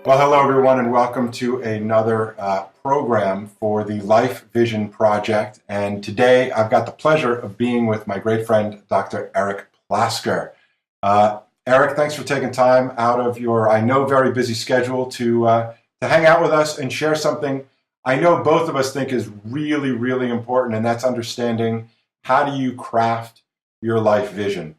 Well, hello everyone, and welcome to another program for the Life Vision Project. And today I've got the pleasure of being with my great friend, Dr. Eric Plasker. Eric, thanks for taking time out of your, I know, very busy schedule to hang out with us and share something I know both of us think is really, really important, and that's understanding how do you craft your life vision.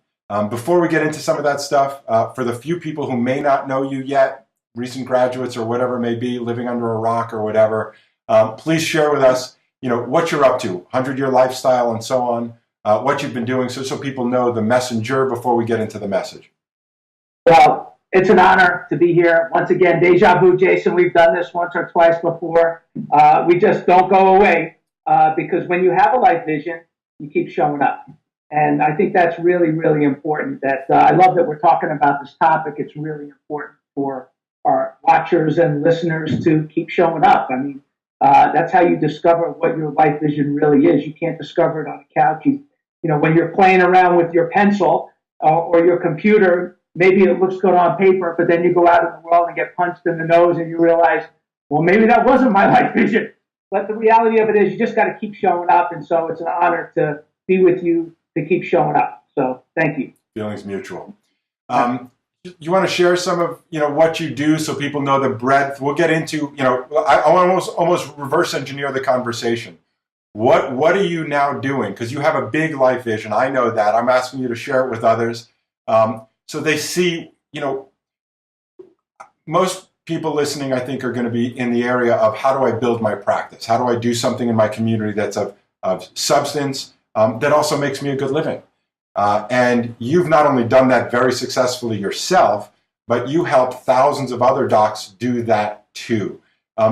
Before we get into some of that stuff, for the few people who may not know you yet, recent graduates or whatever it may be, living under a rock or whatever, please share with us, what you're up to, 100-year lifestyle and so on, what you've been doing, so people know the messenger before we get into the message. Well, it's an honor to be here. Once again, deja vu, Jason. We've done this once or twice before. We just don't go away because when you have a life vision, you keep showing up. And I think that's really, really important. That I love that we're talking about this topic. It's really important for our watchers and listeners to keep showing up. I mean, that's how you discover what your life vision really is. You can't discover it on a couch. When you're playing around with your pencil or your computer, maybe it looks good on paper, but then you go out in the world and get punched in the nose and you realize, well, maybe that wasn't my life vision. But the reality of it is you just got to keep showing up. And so it's an honor to be with you to keep showing up. So thank you. Feelings mutual. You want to share some of what you do so people know the breadth? We'll get into I almost reverse engineer the conversation. What are you now doing? Because you have a big life vision. I know that. I'm asking you to share it with others, so they see. Most people listening, I think, are going to be in the area of how do I build my practice? How do I do something in my community that's of substance that also makes me a good living? And you've not only done that very successfully yourself, but you help thousands of other docs do that too.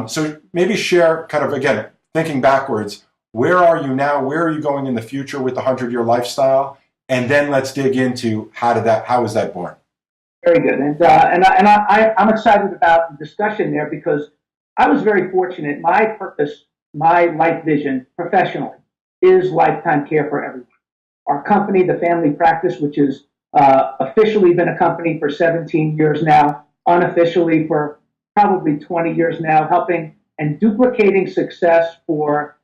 So maybe share kind of, again, thinking backwards, where are you now? Where are you going in the future with the 100-year lifestyle? And then let's dig into how was that born? Very good. And I'm excited about the discussion there because I was very fortunate. My purpose, my life vision professionally is lifetime care for everyone. Our company, the family practice, which has officially been a company for 17 years now, unofficially for probably 20 years now, helping and duplicating success for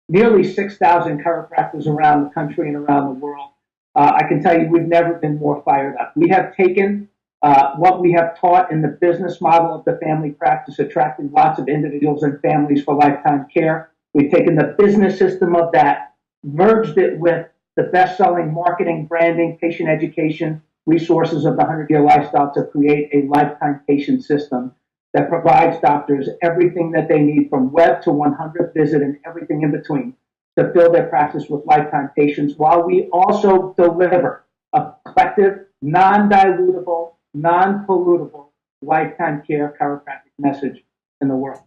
nearly 6,000 chiropractors around the country and around the world. I can tell you we've never been more fired up. We have taken what we have taught in the business model of the family practice, attracting lots of individuals and families for lifetime care. We've taken the business system of that, merged it with the best-selling marketing, branding, patient education resources of the 100-year lifestyle to create a lifetime patient system that provides doctors everything that they need from web to 100th visit and everything in between to fill their practice with lifetime patients while we also deliver a collective, non-dilutable, non-pollutable lifetime care chiropractic message in the world.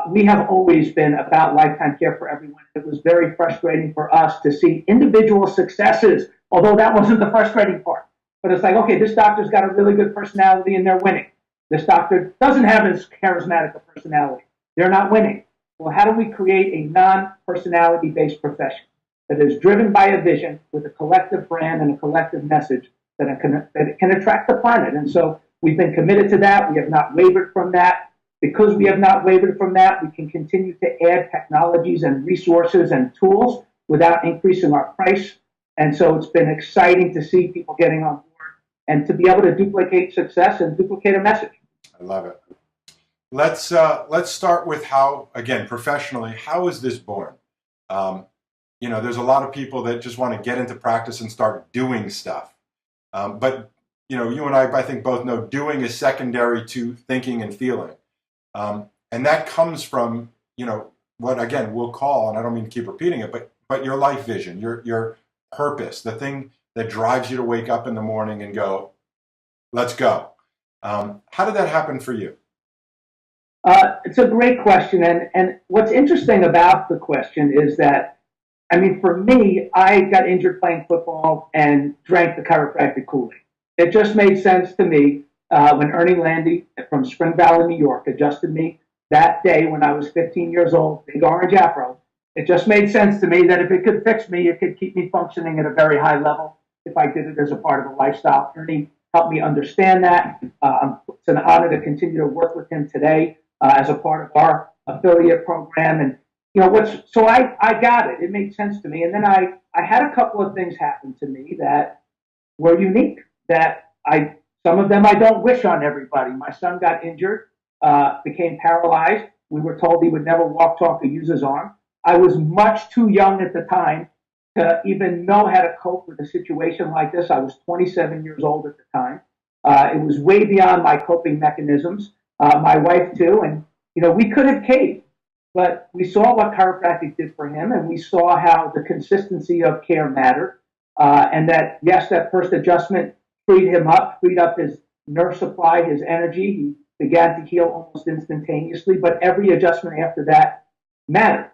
We have always been about lifetime care for everyone. It was very frustrating for us to see individual successes, although that wasn't the frustrating part. But it's like, okay, this doctor's got a really good personality and they're winning. This doctor doesn't have as charismatic a personality. They're not winning. Well, how do we create a non-personality-based profession that is driven by a vision with a collective brand and a collective message that it can attract the planet? And so we've been committed to that. We have not wavered from that. Because we have not wavered from that, we can continue to add technologies and resources and tools without increasing our price. And so it's been exciting to see people getting on board and to be able to duplicate success and duplicate a message. I love it. Let's start with how, again, professionally, how is this born? There's a lot of people that just want to get into practice and start doing stuff. But you and I think both know doing is secondary to thinking and feeling. And that comes from, what, again, we'll call, and I don't mean to keep repeating it, but your life vision, your purpose, the thing that drives you to wake up in the morning and go, let's go. How did that happen for you? It's a great question. And what's interesting about the question is that, for me, I got injured playing football and drank the chiropractic Kool-Aid. It just made sense to me when Ernie Landy from Spring Valley, New York, adjusted me that day when I was 15 years old, big orange afro. It just made sense to me that if it could fix me, it could keep me functioning at a very high level if I did it as a part of a lifestyle. Ernie helped me understand that. I'm It's an honor to continue to work with him today as a part of our affiliate program. And so I got it. It made sense to me. And then I had a couple of things happen to me that were unique. Some of them I don't wish on everybody. My son got injured, became paralyzed. We were told he would never walk, talk, or use his arm. I was much too young at the time to even know how to cope with a situation like this. I was 27 years old at the time. It was way beyond my coping mechanisms. My wife too, and we could have caved, but we saw what chiropractic did for him, and we saw how the consistency of care mattered, and that yes, that first adjustment freed him up, freed up his nerve supply, his energy. He began to heal almost instantaneously, but every adjustment after that mattered.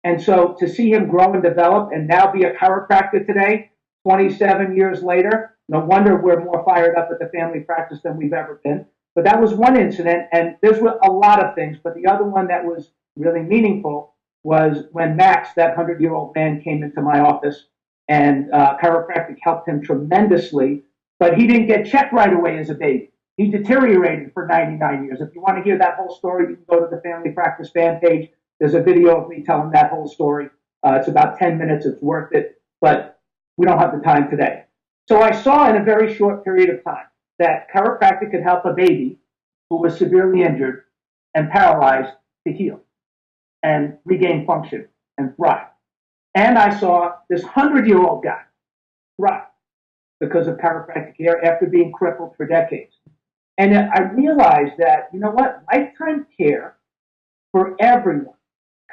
And so to see him grow and develop and now be a chiropractor today, 27 years later, no wonder we're more fired up at the family practice than we've ever been. But that was one incident, and there's a lot of things, but the other one that was really meaningful was when Max, that 100-year-old man, came into my office, and chiropractic helped him tremendously, but he didn't get checked right away as a baby. He deteriorated for 99 years. If you want to hear that whole story, you can go to the Family Practice fan page. There's a video of me telling that whole story. It's about 10 minutes. It's worth it, but we don't have the time today. So I saw in a very short period of time that chiropractic could help a baby who was severely injured and paralyzed to heal and regain function and thrive. And I saw this 100-year-old guy thrive because of chiropractic care after being crippled for decades. And I realized that, lifetime care for everyone,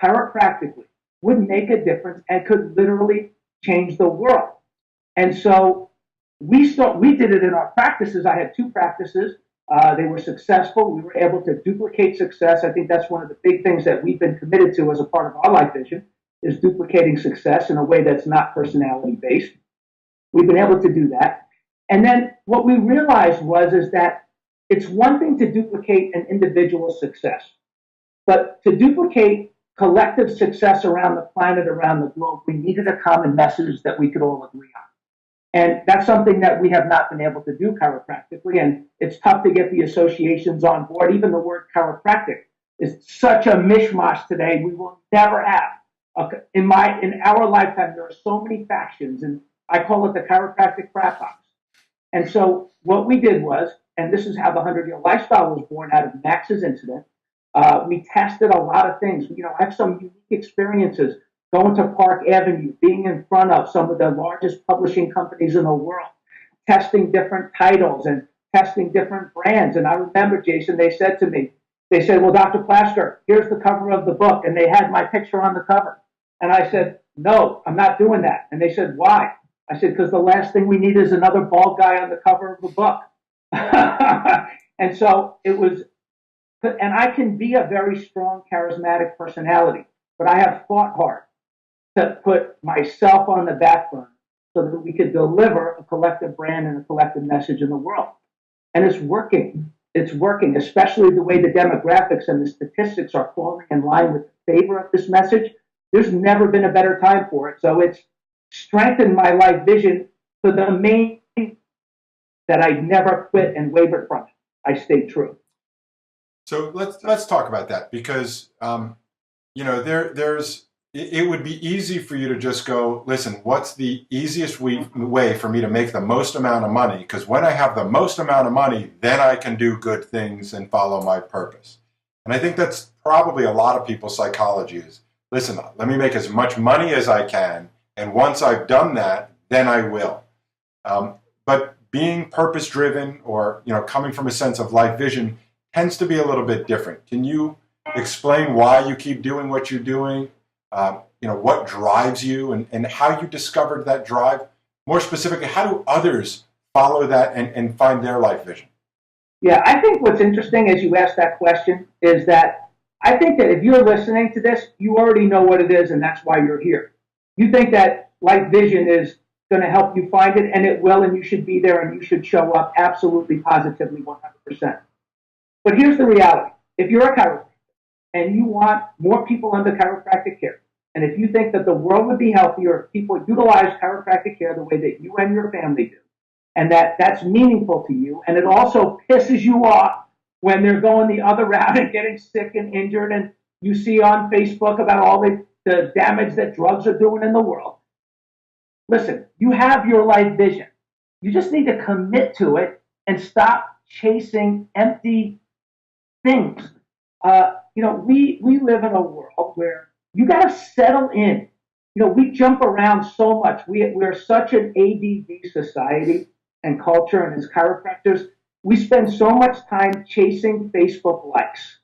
chiropractically, would make a difference and could literally change the world. And so we did it in our practices. I had 2 practices. They were successful. We were able to duplicate success. I think that's one of the big things that we've been committed to as a part of our life vision, is duplicating success in a way that's not personality-based. We've been able to do that. And then what we realized is that it's one thing to duplicate an individual success, but to duplicate collective success around the planet, around the globe, we needed a common message that we could all agree on. And that's something that we have not been able to do chiropractically, and it's tough to get the associations on board. Even the word chiropractic is such a mishmash today. We will never have. In our lifetime, there are so many factions, and I call it the chiropractic crap box. And so what we did was, and this is how the 100-year lifestyle was born out of Max's incident, we tested a lot of things. I have some unique experiences going to Park Avenue, being in front of some of the largest publishing companies in the world, testing different titles and testing different brands. And I remember, Jason, they said, well, Dr. Plasker, here's the cover of the book. And they had my picture on the cover. And I said, no, I'm not doing that. And they said, why? I said, because the last thing we need is another bald guy on the cover of the book. And so it was, and I can be a very strong, charismatic personality, but I have fought hard to put myself on the back burner so that we could deliver a collective brand and a collective message in the world. And it's working. It's working, especially the way the demographics and the statistics are falling in line with the favor of this message. There's never been a better time for it. So it's strengthened my life vision for the main thing that I never quit and wavered from it. I stayed true. So let's talk about that, because it would be easy for you to just go, listen, what's the easiest way for me to make the most amount of money? Because when I have the most amount of money, then I can do good things and follow my purpose. And I think that's probably a lot of people's psychology is, listen, let me make as much money as I can, and once I've done that, then I will. But being purpose-driven or coming from a sense of life vision tends to be a little bit different. Can you explain why you keep doing what you're doing? What drives you and how you discovered that drive? More specifically, how do others follow that and find their life vision? Yeah, I think what's interesting as you ask that question is that I think that if you're listening to this, you already know what it is, and that's why you're here. You think that life vision is going to help you find it, and it will, and you should be there, and you should show up absolutely, positively, 100%. But here's the reality. If you're a chiropractor and you want more people under chiropractic care, and if you think that the world would be healthier if people utilize chiropractic care the way that you and your family do, and that's meaningful to you, and it also pisses you off when they're going the other route and getting sick and injured, and you see on Facebook about all the damage that drugs are doing in the world. Listen, you have your life vision. You just need to commit to it and stop chasing empty things. We live in a world where you got to settle in. We jump around so much. We're such an ADD society and culture, and as chiropractors, we spend so much time chasing Facebook likes.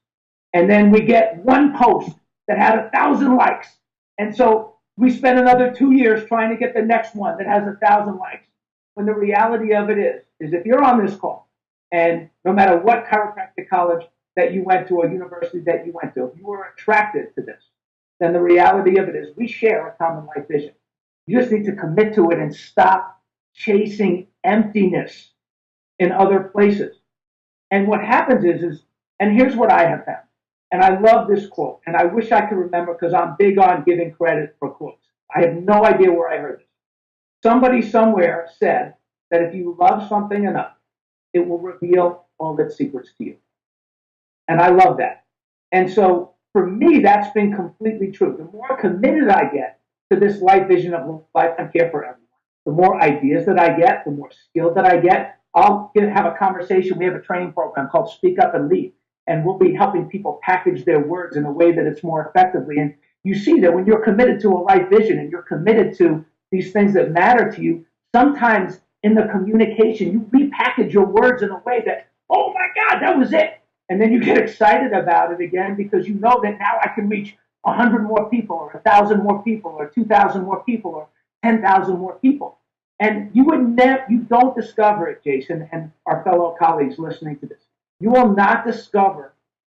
And then we get one post that had 1,000 likes. And so we spend another 2 years trying to get the next one that has 1,000 likes. When the reality of it is if you're on this call, and no matter what chiropractic college that you went to or university that you went to, if you were attracted to this, then the reality of it is we share a common life vision. You just need to commit to it and stop chasing emptiness in other places. And what happens is, and here's what I have found, and I love this quote, and I wish I could remember because I'm big on giving credit for quotes. I have no idea where I heard this. Somebody somewhere said that if you love something enough, it will reveal all its secrets to you. And I love that. And so for me, that's been completely true. The more committed I get to this life vision of lifetime care for everyone, the more ideas that I get, the more skills that I get. I'll have a conversation. We have a training program called Speak Up and Lead, and we'll be helping people package their words in a way that it's more effectively. And you see that when you're committed to a life vision and you're committed to these things that matter to you, sometimes in the communication, you repackage your words in a way that, oh my God, that was it. And then you get excited about it again because you know that now I can reach 100 more people or 1,000 more people or 2,000 more people or 10,000 more people. And you don't discover it, Jason, and our fellow colleagues listening to this. You will not discover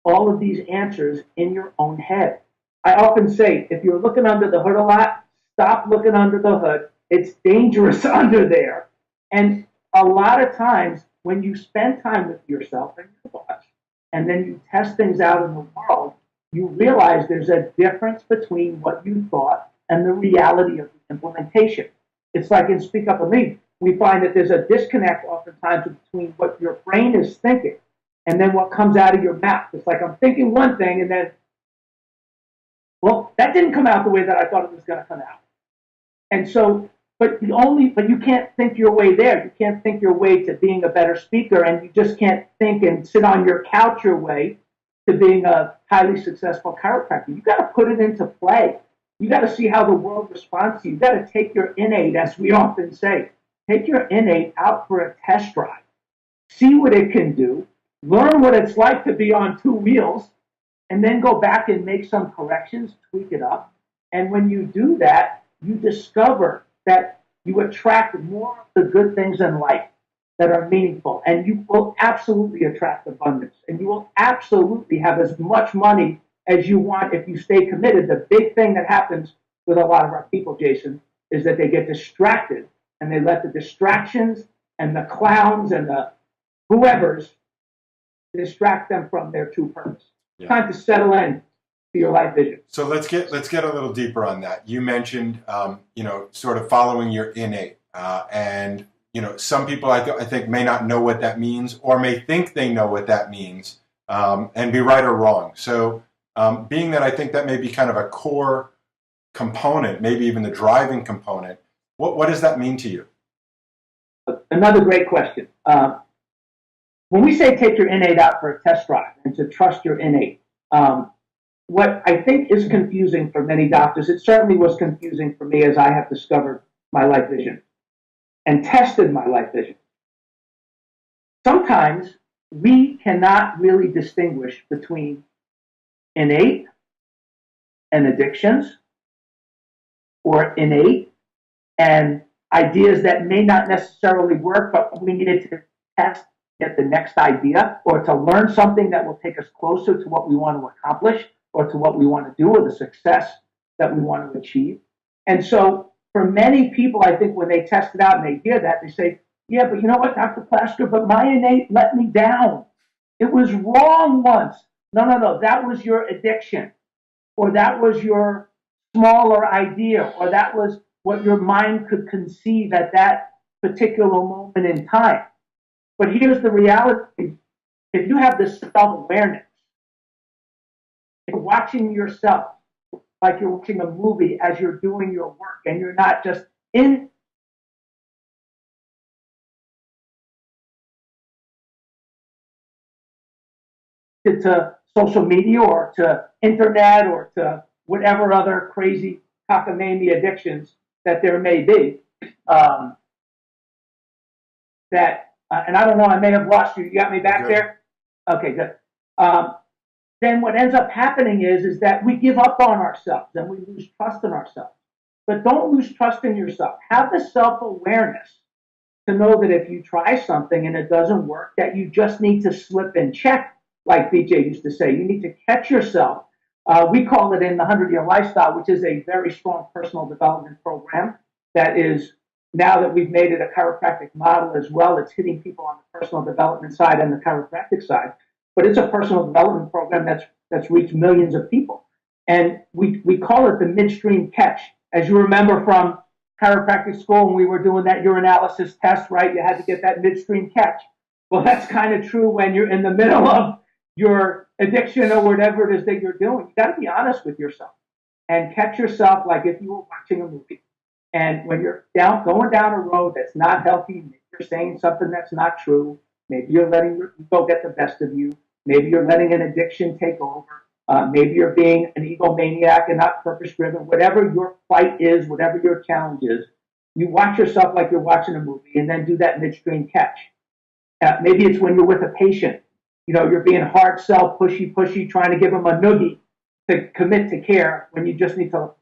all of these answers in your own head. I often say, if you're looking under the hood a lot, stop looking under the hood. It's dangerous under there. And a lot of times when you spend time with yourself and your thoughts, and then you test things out in the world, you realize there's a difference between what you thought and the reality of the implementation. It's like in Speak Up and Lead, we find that there's a disconnect oftentimes between what your brain is thinking and then what comes out of your mouth. It's like I'm thinking one thing and then, well, that didn't come out the way that I thought it was going to come out. And so, but you can't think your way there. You can't think your way to being a better speaker, and you just can't think and sit on your couch your way to being a highly successful chiropractor. You got to put it into play. You got to see how the world responds to you. You got to take your innate, as we often say, take your innate out for a test drive. See what it can do. Learn what it's like to be on two wheels, and then go back and make some corrections, tweak it up. And when you do that, you discover that you attract more of the good things in life that are meaningful, and you will absolutely attract abundance, and you will absolutely have as much money as you want if you stay committed. The big thing that happens with a lot of our people, Jason, is that they get distracted, and they let the distractions and the clowns and the whoever's distract them from their true purpose. Yeah. Time to settle in to your life vision. So let's get a little deeper on that. You mentioned, sort of following your innate, and some people I think may not know what that means, or may think they know what that means, and be right or wrong. So, being that I think that may be kind of a core component, maybe even the driving component, what does that mean to you? Another great question. When we say take your innate out for a test drive and to trust your innate, what I think is confusing for many doctors, it certainly was confusing for me as I have discovered my life vision and tested my life vision. Sometimes we cannot really distinguish between innate and addictions, or innate and ideas that may not necessarily work, but we needed to test, get the next idea, or to learn something that will take us closer to what we want to accomplish, or to what we want to do, or the success that we want to achieve. And so for many people, I think when they test it out and they hear that, they say, yeah, but you know what, Dr. Plasker, but my innate let me down. It was wrong once. No, that was your addiction, or that was your smaller idea, or that was what your mind could conceive at that particular moment in time. But here's the reality. if you have this self-awareness, you're watching yourself like you're watching a movie as you're doing your work, and you're not just in to social media or to internet or to whatever other crazy cockamamie addictions that there may be. Um, and I don't know, I may have lost you. You got me back there? Okay, good. Then what ends up happening is that we give up on ourselves and we lose trust in ourselves. But don't lose trust in yourself. Have the self-awareness to know that if you try something and it doesn't work, that you just need to slip and check, like BJ used to say. You need to catch yourself. We call it in the 100-Year Lifestyle, which is a very strong personal development program that is, now that we've made it a chiropractic model as well, it's hitting people on the personal development side and the chiropractic side. But it's a personal development program that's reached millions of people. And we call it the midstream catch. As you remember from chiropractic school when we were doing that urinalysis test, right? You had to get that midstream catch. Well, that's kind of true when you're in the middle of your addiction or whatever it is that you're doing. You got to be honest with yourself and catch yourself like if you were watching a movie. And when you're going down a road that's not healthy, maybe you're saying something that's not true. Maybe you're letting your ego get the best of you. Maybe you're letting an addiction take over. Maybe you're being an egomaniac and not purpose-driven. Whatever your fight is, whatever your challenge is, you watch yourself like you're watching a movie and then do that midstream catch. Maybe it's when you're with a patient. You know, you're being hard sell, pushy, trying to give them a noogie to commit to care when you just need to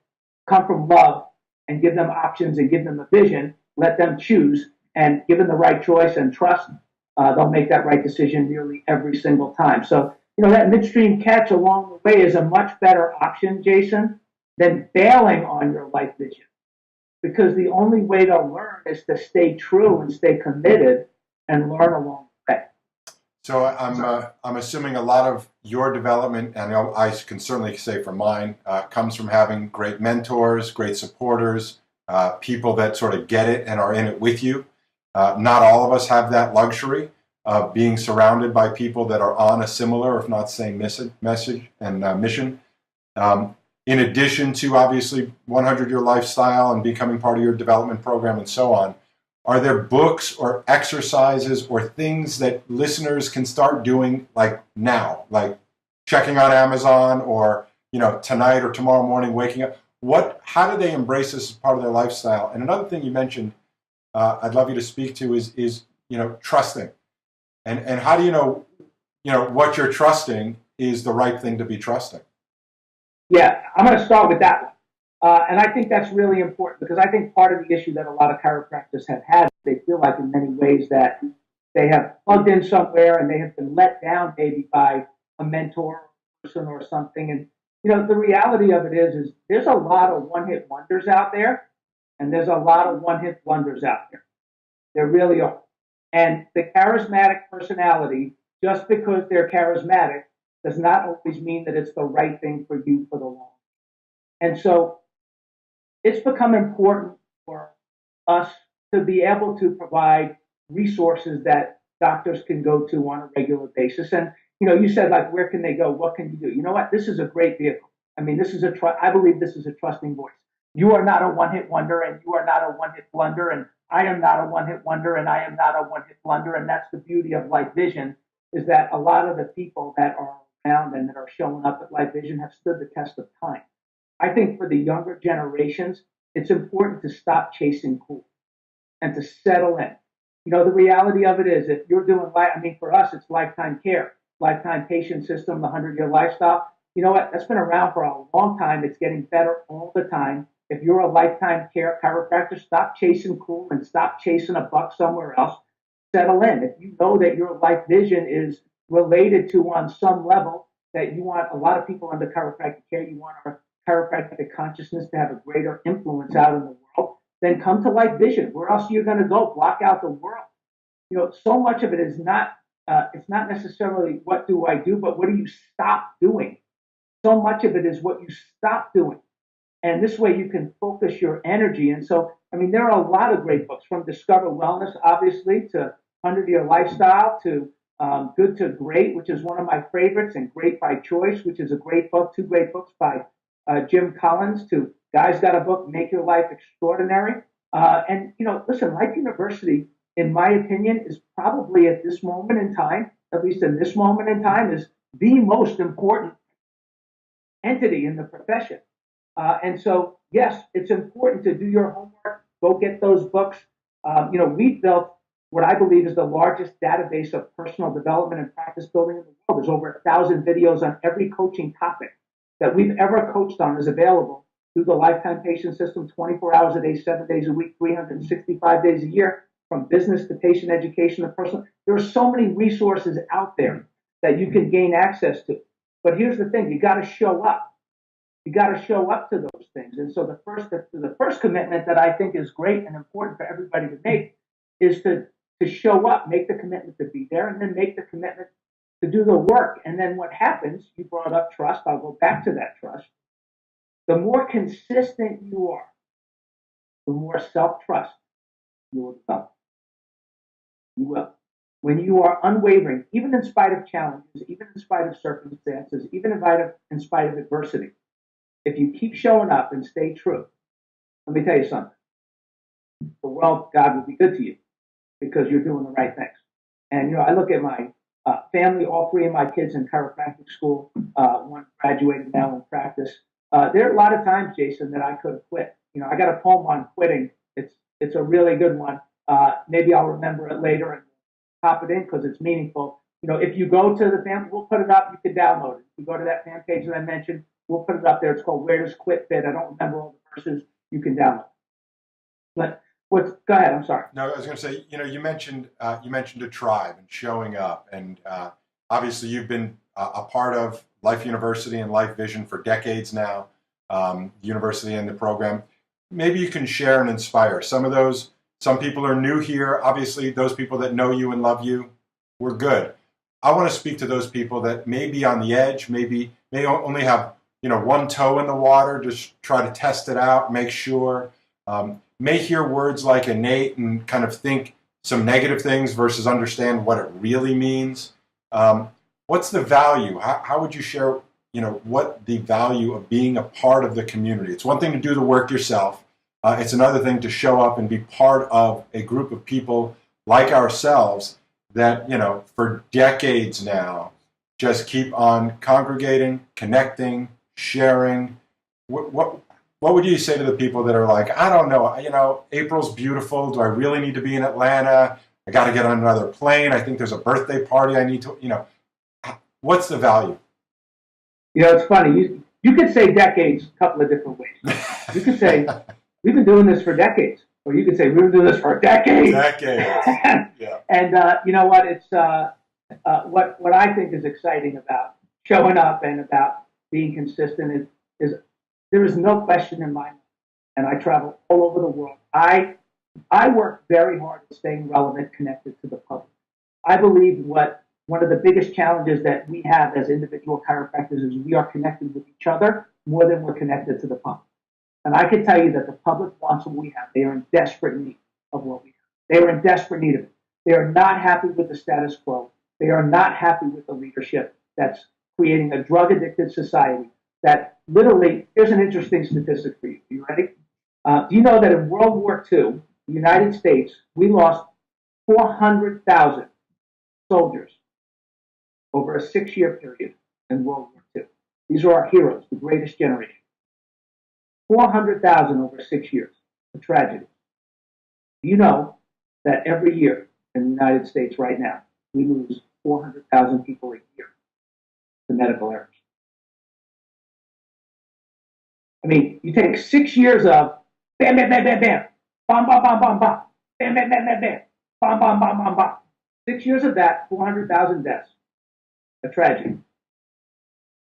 come from love and give them options and give them a vision, let them choose, and given the right choice and trust, they'll make that right decision nearly every single time. So, you know, that midstream catch along the way is a much better option, Jason, than bailing on your life vision. Because the only way to learn is to stay true and stay committed and learn along the way. So I'm assuming a lot of your development, and I can certainly say for mine, comes from having great mentors, great supporters, people that sort of get it and are in it with you. Not all of us have that luxury of being surrounded by people that are on a similar, if not same message and mission. In addition to obviously 100-Year Lifestyle and becoming part of your development program and so on, are there books or exercises or things that listeners can start doing like now, like checking on Amazon or, you know, tonight or tomorrow morning, waking up? How do they embrace this as part of their lifestyle? And another thing you mentioned, I'd love you to speak to is you know, trusting. And how do you know what you're trusting is the right thing to be trusting? Yeah, I'm going to start with that one. And I think that's really important because I think part of the issue that a lot of chiropractors have had, they feel like in many ways that they have plugged in somewhere and they have been let down maybe by a mentor person or something. And, you know, the reality of it is there's a lot of one-hit wonders out there and there's a lot of one-hit blunders out there. There really are. And the charismatic personality, just because they're charismatic, does not always mean that it's the right thing for you for the long. And so it's become important for us to be able to provide resources that doctors can go to on a regular basis. And, you know, you said, like, where can they go? What can you do? You know what? This is a great vehicle. I mean, I believe this is a trusting voice. You are not a one-hit wonder, and you are not a one-hit blunder, and I am not a one-hit wonder, and I am not a one-hit blunder. And that's the beauty of Life Vision, is that a lot of the people that are around and that are showing up at Life Vision have stood the test of time. I think for the younger generations, it's important to stop chasing cool and to settle in. You know, the reality of it is if you're doing, for us, it's lifetime care, lifetime patient system, the 100-Year Lifestyle. You know what? That's been around for a long time. It's getting better all the time. If you're a lifetime care chiropractor, stop chasing cool and stop chasing a buck somewhere else. Settle in. If you know that your life vision is related to on some level, that you want a lot of people under chiropractic care, you want our chiropractic consciousness to have a greater influence out in the world, then come to Life Vision. Where else are you going to go? Block out the world. You know, so much of it is not, it's not necessarily what do I do, but what do you stop doing? So much of it is what you stop doing. And this way you can focus your energy. And so, I mean, there are a lot of great books from Discover Wellness, obviously, to 100-Year Lifestyle, to Good to Great, which is one of my favorites, and Great by Choice, which is a great book, two great books by Jim Collins, to Guys Got a Book, Make Your Life Extraordinary. And, listen, Life University, in my opinion, is probably at this moment in time, at least in this moment in time, is the most important entity in the profession. And so, yes, it's important to do your homework, go get those books. We've built what I believe is the largest database of personal development and practice building in the world. There's over 1,000 videos on every coaching topic that we've ever coached on is available through the Lifetime Patient System, 24 hours a day, 7 days a week, 365 days a year, from business to patient education to personal. There are so many resources out there that you can gain access to. But here's the thing, you got to show up. You got to show up to those things. And so the first commitment that I think is great and important for everybody to make is to show up, make the commitment to be there, and then make the commitment to do the work. And then what happens, you brought up trust, I'll go back to that trust. The more consistent you are, the more self-trust you will develop. You will. When you are unwavering, even in spite of challenges, even in spite of circumstances, even in spite of adversity, if you keep showing up and stay true, let me tell you something. The world, God will be good to you because you're doing the right things. And, I look at my family, all three of my kids in chiropractic school, one graduated now in practice. There are a lot of times, Jason, that I could have quit. I got a poem on quitting. It's a really good one. Maybe I'll remember it later and pop it in because it's meaningful. If you go to the fan, we'll put it up. You can download it. If you go to that fan page that I mentioned, we'll put it up there. It's called Where Does Quit Fit? I don't remember all the verses. You can download it. But go ahead. I'm sorry. No, I was going to say, you mentioned a tribe and showing up, and obviously you've been a part of Life University and Life Vision for decades now. The university and the program. Maybe you can share and inspire some of those. Some people are new here. Obviously, those people that know you and love you, we're good. I want to speak to those people that may be on the edge, may only have one toe in the water, just try to test it out, make sure. May hear words like innate and kind of think some negative things versus understand what it really means. What's the value? How would you share, what the value of being a part of the community? It's one thing to do the work yourself. It's another thing to show up and be part of a group of people like ourselves that, for decades now, just keep on congregating, connecting, sharing. What would you say to the people that are like, I don't know, April's beautiful. Do I really need to be in Atlanta? I got to get on another plane. I think there's a birthday party I need to, what's the value? It's funny. You could say decades a couple of different ways. You could say, we've been doing this for decades. Or you could say, we've been doing this for decades. Yeah. And you know what? It's what I think is exciting about showing up and about being consistent is there is no question in my mind, and I travel all over the world. I work very hard at staying relevant, connected to the public. I believe one of the biggest challenges that we have as individual chiropractors is we are connected with each other more than we're connected to the public. And I can tell you that the public wants what we have. They are in desperate need of what we have. They are in desperate need of it. They are not happy with the status quo. They are not happy with the leadership that's creating a drug-addicted society that literally, here's an interesting statistic for you. Are you ready? Do you know that in World War II, the United States, we lost 400,000 soldiers over a 6-year period in World War II. These are our heroes, the greatest generation. 400,000 over 6 years. A tragedy. Do you know that every year in the United States right now, we lose 400,000 people a year to medical errors? I mean, you take 6 years of bam, bam, bam, bam, bam, bam, bam, bam, bam, bam, bam, bam, bam, bam, bam, bam, bam, bam, bam, bam. 6 years of that, 400,000 deaths. A tragedy.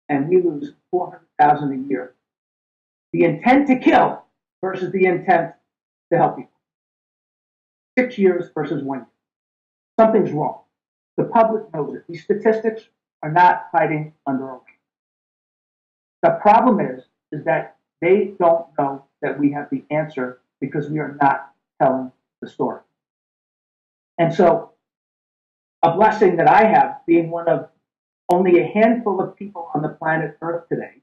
And we lose 400,000 a year. The intent to kill versus the intent to help people. 6 years versus 1 year. Something's wrong. The public knows it. These statistics are not hiding under a rain. The problem is that they don't know that we have the answer because we are not telling the story. And so a blessing that I have, being one of only a handful of people on the planet Earth today,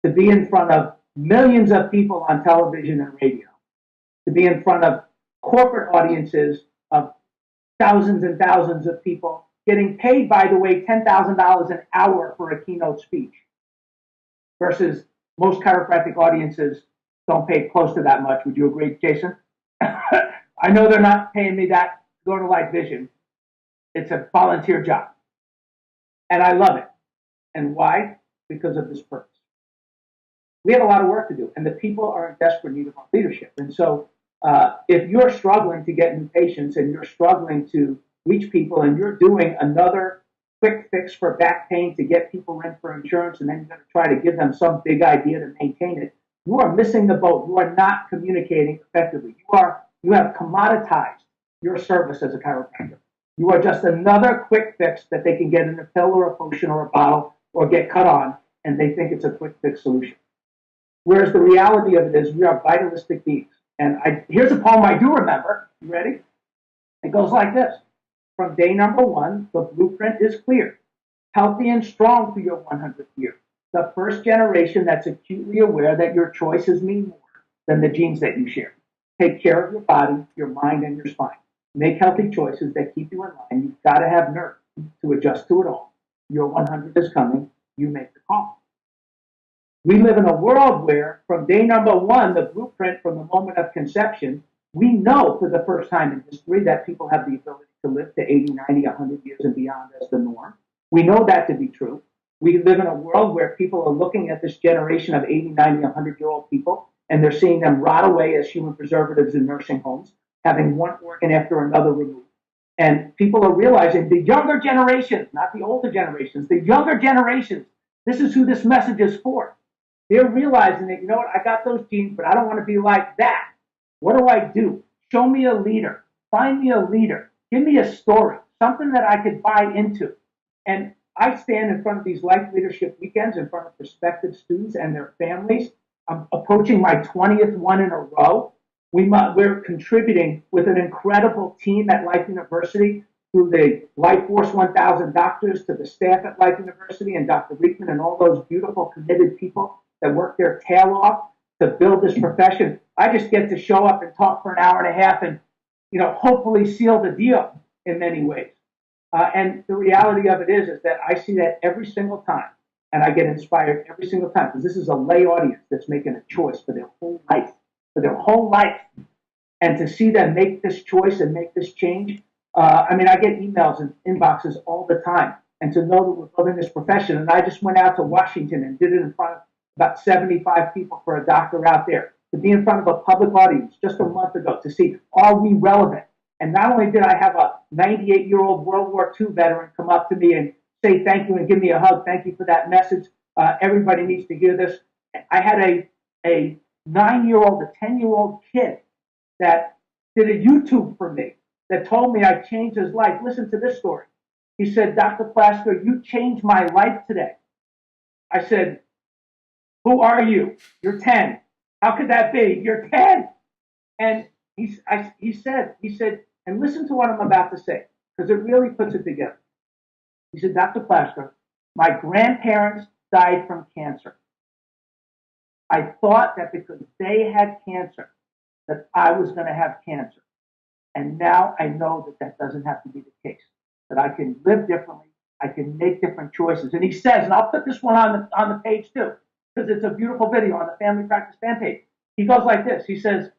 to be in front of millions of people on television and radio, to be in front of corporate audiences of thousands and thousands of people, getting paid, by the way, $10,000 an hour for a keynote speech, versus most chiropractic audiences don't pay close to that much. Would you agree, Jason? I know they're not paying me that to go to Light Vision. It's a volunteer job. And I love it. And why? Because of this purpose. We have a lot of work to do, and the people are in desperate need of our leadership. And so if you're struggling to get new patients and you're struggling to reach people and you're doing another quick fix for back pain to get people in for insurance, and then you're going to try to give them some big idea to maintain it, you are missing the boat. You are not communicating effectively. You have commoditized your service as a chiropractor. You are just another quick fix that they can get in a pill or a potion or a bottle or get cut on, and they think it's a quick fix solution. Whereas the reality of it is we are vitalistic beings. And here's a poem I do remember. You ready? It goes like this. From day number one, the blueprint is clear. Healthy and strong through your 100th year. The first generation that's acutely aware that your choices mean more than the genes that you share. Take care of your body, your mind, and your spine. Make healthy choices that keep you in line. You've got to have nerve to adjust to it all. Your 100 is coming. You make the call. We live in a world where, from day number one, the blueprint from the moment of conception, we know for the first time in history that people have the ability to live to 80, 90, 100 years and beyond as the norm. We know that to be true. We live in a world where people are looking at this generation of 80, 90, 100-year-old people, and they're seeing them rot away as human preservatives in nursing homes, having one organ after another removed. And people are realizing the younger generations, not the older generations, the younger generations, this is who this message is for. They're realizing that, you know what, I got those genes, but I don't want to be like that. What do I do? Show me a leader. Find me a leader. Give me a story, something that I could buy into. And I stand in front of these life leadership weekends in front of prospective students and their families. I'm approaching my 20th one in a row. We're contributing with an incredible team at Life University, through the Life Force 1000 doctors, to the staff at Life University and Dr. Riekman and all those beautiful, committed people that work their tail off to build this profession. I just get to show up and talk for an hour and a half and, hopefully seal the deal in many ways. And the reality of it is that I see that every single time, and I get inspired every single time, because this is a lay audience that's making a choice for their whole life, and to see them make this choice and make this change. I get emails and inboxes all the time, and to know that we're building this profession. And I just went out to Washington and did it in front of about 75 people for a doctor out there, to be in front of a public audience just a month ago to see, are we relevant? And not only did I have a 98-year-old World War II veteran come up to me and say thank you and give me a hug, thank you for that message. Everybody needs to hear this. I had a 9-year-old, a 10-year-old kid that did a YouTube for me that told me I changed his life. Listen to this story. He said, Dr. Plasker, you changed my life today. I said, who are you? You're 10. How could that be? You're 10. And he said, and listen to what I'm about to say, because it really puts it together. He said, Dr. Plasker, my grandparents died from cancer. I thought that because they had cancer, that I was going to have cancer. And now I know that that doesn't have to be the case, that I can live differently, I can make different choices. And he says, and I'll put this one on the page too, because it's a beautiful video on the Family Practice fan page. He goes like this. He says,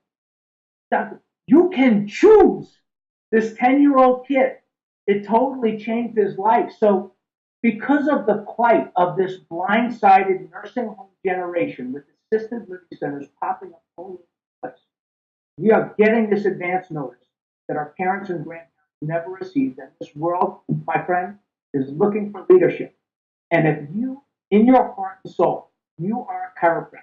Doctor, you can choose. This 10-year-old kid, it totally changed his life. So because of the plight of this blindsided nursing home generation with assisted living centers popping up all over the place, we are getting this advance notice that our parents and grandparents never received. And this world, my friend, is looking for leadership. And if you, in your heart and soul, you are a chiropractor,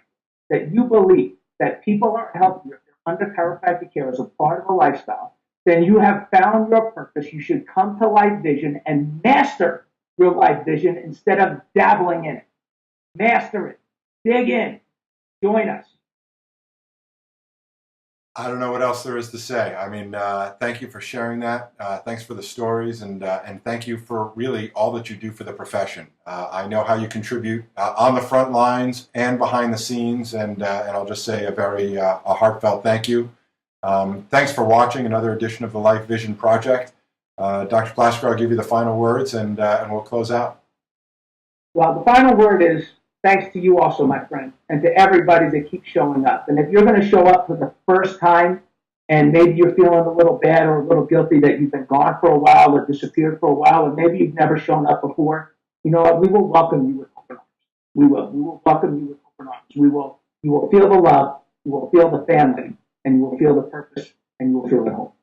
that you believe that people are healthier if they're under chiropractic care as a part of a lifestyle, then you have found your purpose. You should come to Life Vision and master your Life Vision instead of dabbling in it. Master it. Dig in. Join us. I don't know what else there is to say. I mean, thank you for sharing that. Thanks for the stories, and thank you for really all that you do for the profession. I know how you contribute on the front lines and behind the scenes, and I'll just say a heartfelt thank you. Thanks for watching another edition of the Life Vision Project. Dr. Plasker, I'll give you the final words, and we'll close out. Well, the final word is thanks to you also, my friend, and to everybody that keeps showing up. And if you're going to show up for the first time and maybe you're feeling a little bad or a little guilty that you've been gone for a while or disappeared for a while, or maybe you've never shown up before, you know what? We will welcome you with open arms. We will. We will welcome you with open arms. You will feel the love, you will feel the family, and you will feel the purpose, and you will feel the hope.